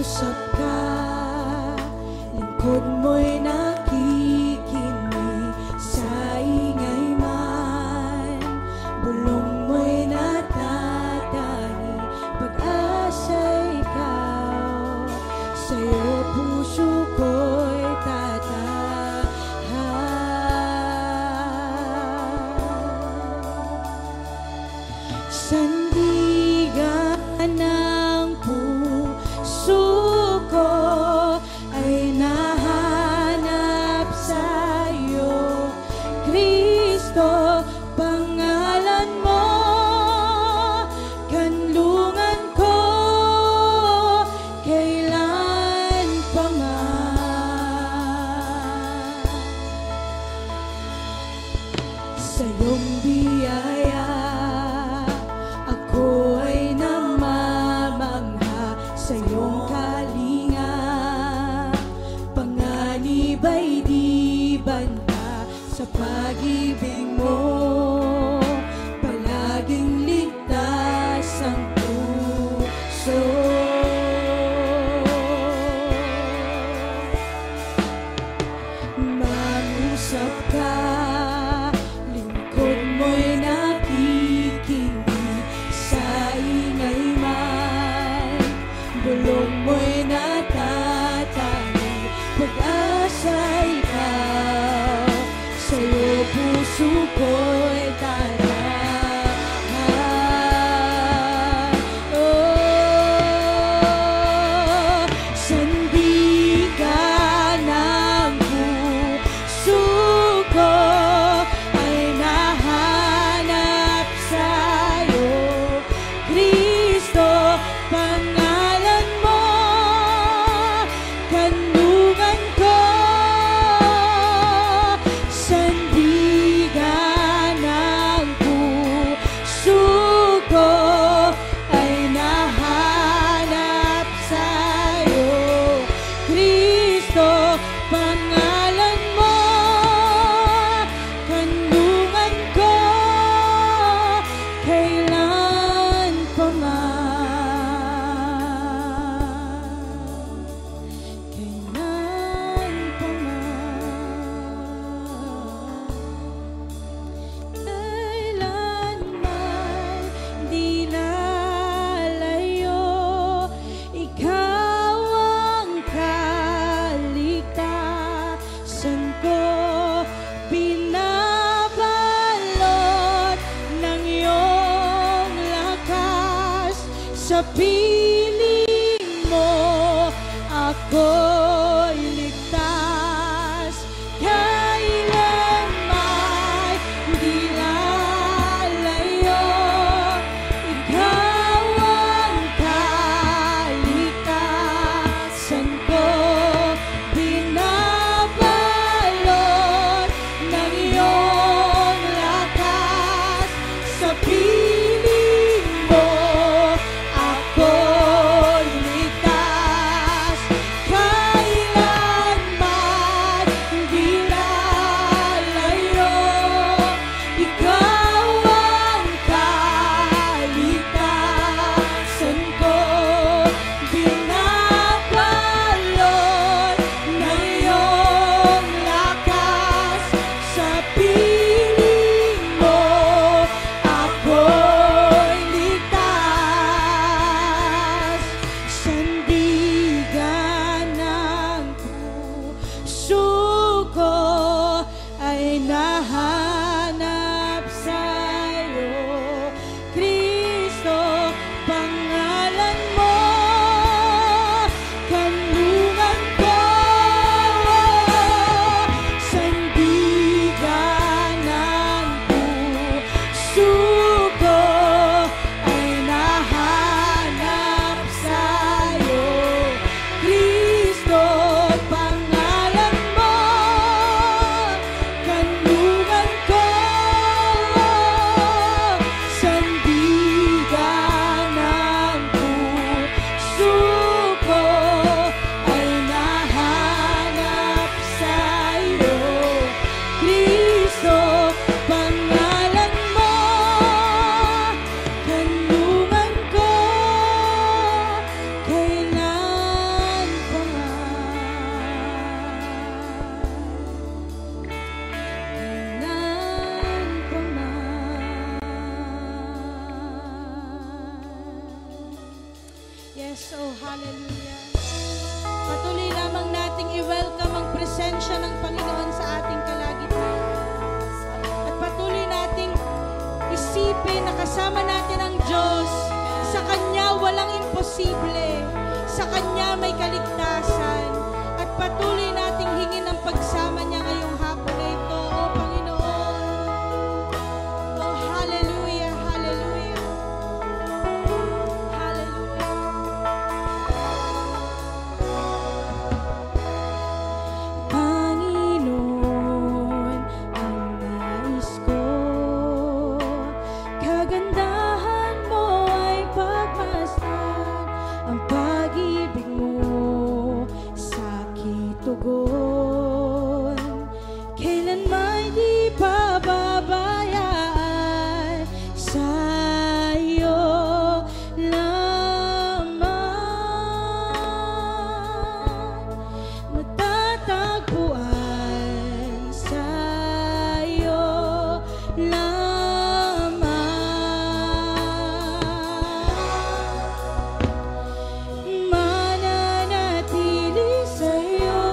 Mangusap ka, lingkod mo'y nakikinig. Sa ingay man, bulong mo'y natatani. Pag-asa ikaw, sa'yo puso ko'y tatahan. Sandigan ng puso ko ay nahanap sa'yo, Kristo. Pangalan mo, kanlungan ko, kailan pa man. Sa iyong biyaya ako ay namamangha, sa iyong kalinga panganib ay di banta. Sa pag-ibig mo palaging ligtas ang puso. Mangusap ka, lingkod mo'y nakikinig. Sa ingay man, bulong mo'y natatani. Pag-asa ikaw, sa'yo puso ko'y tatahan. Oh, sandigan ng puso ko ay nahanap sa'yo, Kristo. Pangalan mo, kanlungan ko, sandigan ng puso ko ay nahanap sa'yo, Kristo. Pangalan mo, kanlungan ko, kailan pa man. Kailan pa man. Kailanman di lalayo, ikaw ang kaligtasan ko. Binabalot ng iyong lakas, sa piling mo ako'y ligtas. Kailanman di lalayo, ikaw ang kaligtasan ko. Binabalot ng iyong lakas, sa piling mo ako'y ligtas. nating i-welcome ang presensya ng Panginoon sa ating kalagitnaan. At patuloy nating isipin na kasama natin ang Diyos. Sa Kanya walang imposible. Sa Kanya may kaligtasan. At patuloy nating hingin ang pagsama niya ngayong hapon na ito. O Panginoon. O hallelujah, hallelujah. Hallelujah. Panginoon, ang nais ko, kagandahan mo ay pagmasdan, ang pag-ibig mo sa'king tugon. Kailanman di pababayaan, sa'yo lamang matatagpuan, sa'yo lamang mananatili sa'yo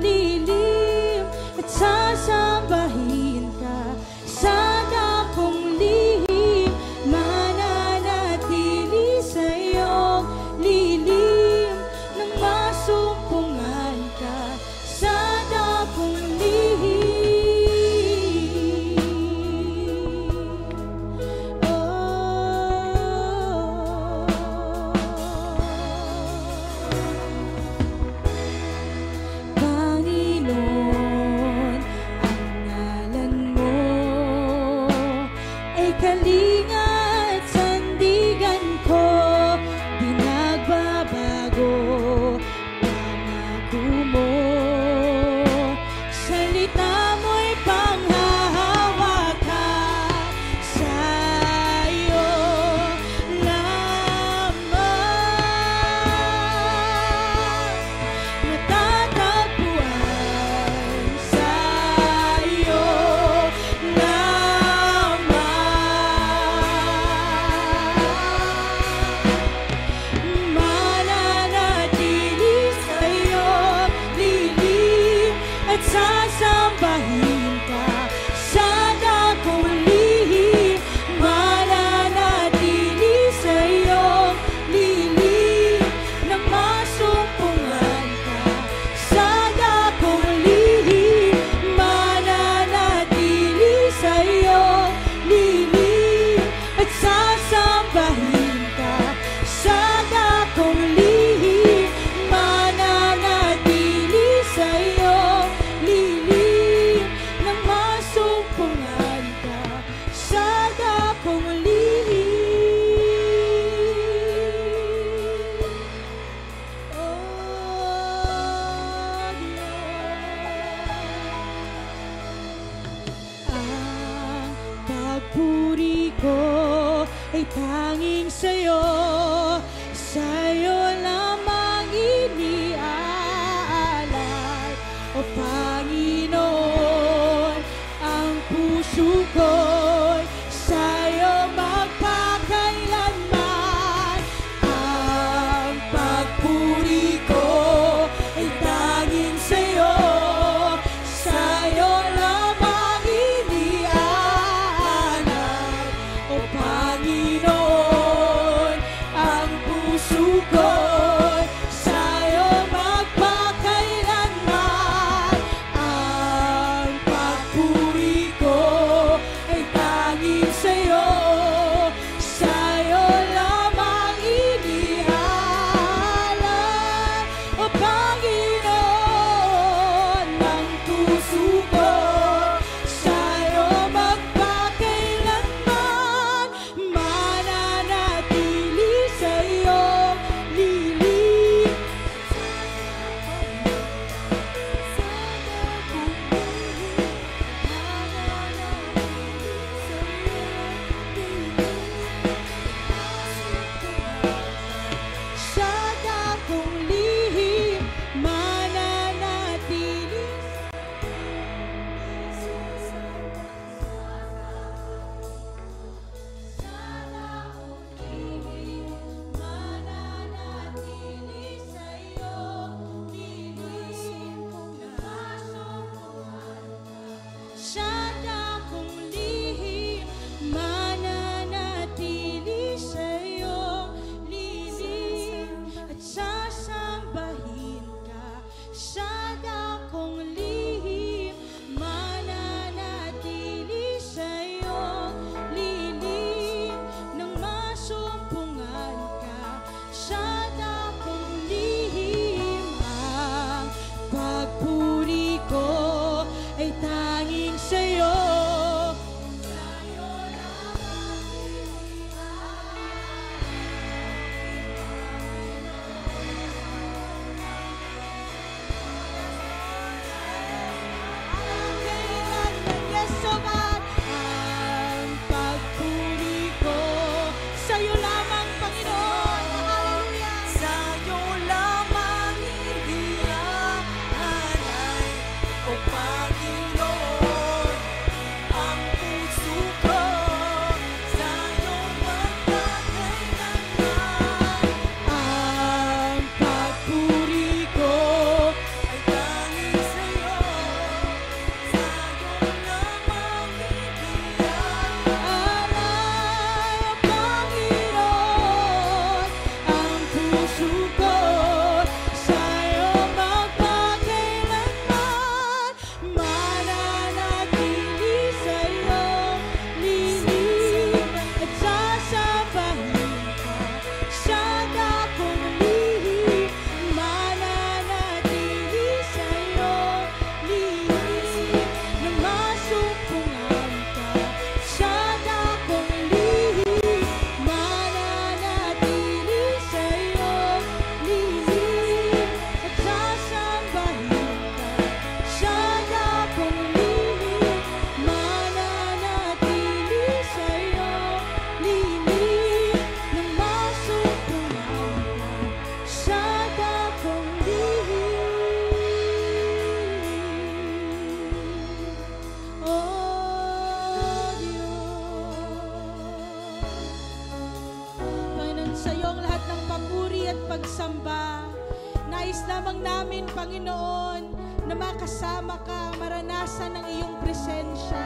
lilim at sasambahin ka sa dakong lihim. Mananatili sa'yo lilim nang masumpungan ka sa dakong lihim. Panginoon, ang ngalan mo ay kalinga at sandigan ko, di nagbabago. Pangako mo, salita mo'y panghahawakan, sa'yo lamang matatagpuan, sa'yo lamang mananatili sa'yo lilim at sasambahin ka sa dakong lihim. Mananatili sa'yo lilim nang masumpungan ka sa dakong lihim. Mananatili sa'yo lilim at sasambahin ka sa dakong lihim. Mananatili sa'yo lilim nang masumpungan ka sa dakong lihim. Oh, Diyos. Ang pagpuri ko ay tanging sa'yo, sa'yo lamang iniaalay. O Panginoon, ang puso ko'y sa'yo magpakailanman. Ang pagpuri ko ay tanging sa'yo, sa'yo lamang iniaalay. O Panginoon, ang puso ko Yes, oh God, ang pagpuri ko sa'yo lamang, Panginoon. Hallelujah. Sa'yo lamang hindi aanay, O Panginoon, ang puso ko. Sa'yo magpakailanman, Ang pagpuri ko ay tanging sa'yo. Sa'yo lamang hindi alay, Panginoon, ang puso ko sa'yo magpakailanman, mananatili sa'yo lihim at sasabahin ka sa dakong lihim, mananatili sa'yo lihim na masumpungan ka sa dakong lihim, mananatili sa'yo lihim at sasambahin ka sa dakong lihim, mananatili sa'yo lihim na masumpungan ka sa dakong lihim. Oh Diyos, Panginoon, sa iyo ang lahat ng papuri at pagsamba. Nais lamang namin, Panginoon, na makasama ka, maranasan ang iyong presensya.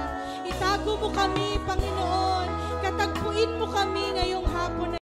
Itago mo kami, Panginoon. Katagpuin mo kami ngayong hapon.